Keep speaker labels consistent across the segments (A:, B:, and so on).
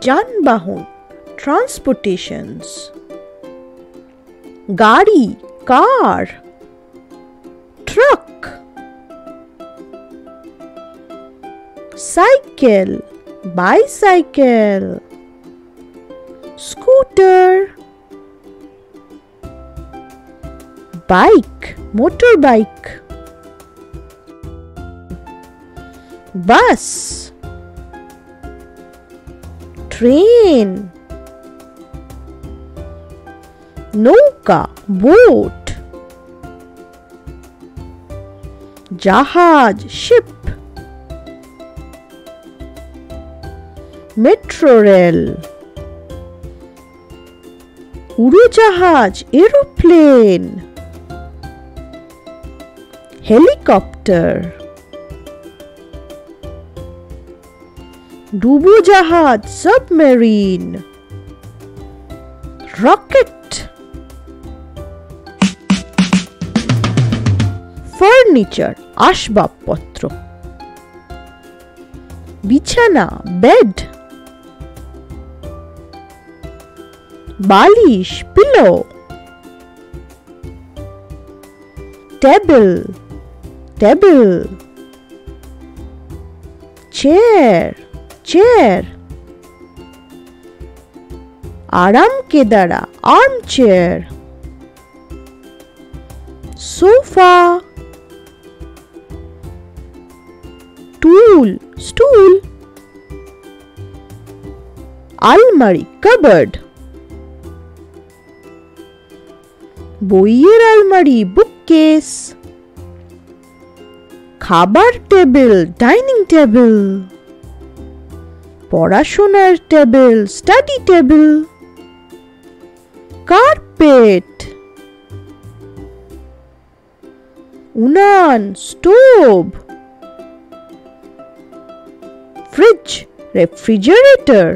A: যানবাহন transportations, গাড়ি car, truck, cycle bicycle, scooter, bike motorbike, bus, train, নৌকা boat, জাহাজ ship, metro rail, উড়োজাহাজ aeroplane, helicopter, ডুবোজাহাজ submarine, rocket, furniture আসবাবপত্র, বিছানা bed, বালিশ pillow, table, chair, আরাম কেদারা armchair, sofa, stool, আলমারি cupboard, বইয়ের আলমারি bookcase, খাবার টেবিল ডাইনিং টেবিল, পড়াশোনার টেবিল স্টাডি টেবিল, কার্পেট, উনান স্টোভ, ফ্রিজ রেফ্রিজারেটর,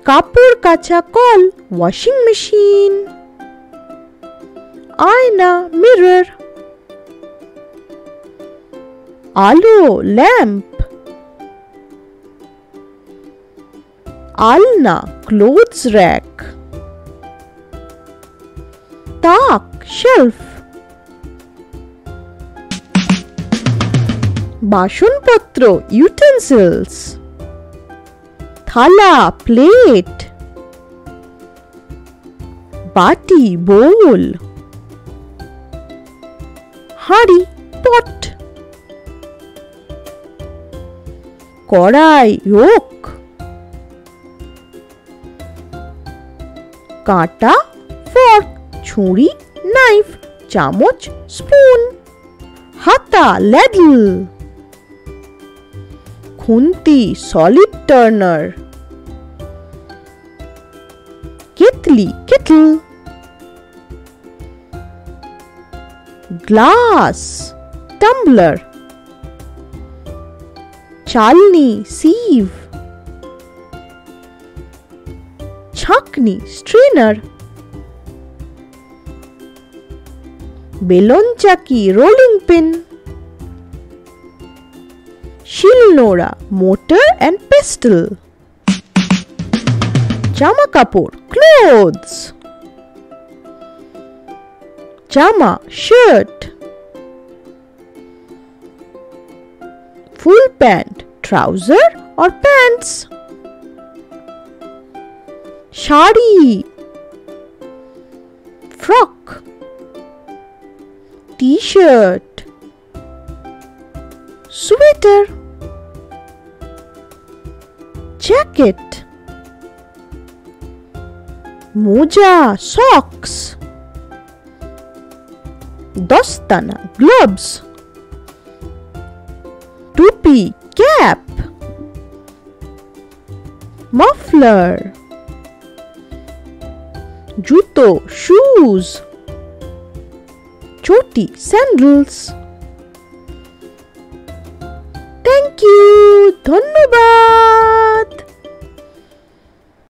A: কাপড় কাচা কল ওয়াশিং মেশিন, আয়না মিরর, আলো ল্যাম্প, আলনা ক্লোথস র্যাক, তাক শেলফ, বাসনপত্র ইউটেন্সিলস, থালা প্লেট, বাটি বোল, হাঁড়ি পট, কড়াই রোক, কাঁটা ফর্ক, ছুরি নাইফ, চামচ স্পুন, হাতা ল্যাডল, খুন্তি সলিড টার্নার, কেতলি কেটল, গ্লাস টাম্বলার, চালনি সিভ, ছাঁকনি স্ট্রেনার, বেলন চাকি রোলিং পিন, শিলনোড়া মোটর অ্যান্ড পেস্টেল, জামা কাপড় ক্লোথস, জামা shirt, full pant trouser or pants, sari frock, T-shirt, sweater, jacket, মোজা সক্স, দস্তানা গ্লোভস, টুপি ক্যাপ, মাফলার, জুতো শুজ, চটি স্যান্ডেলস।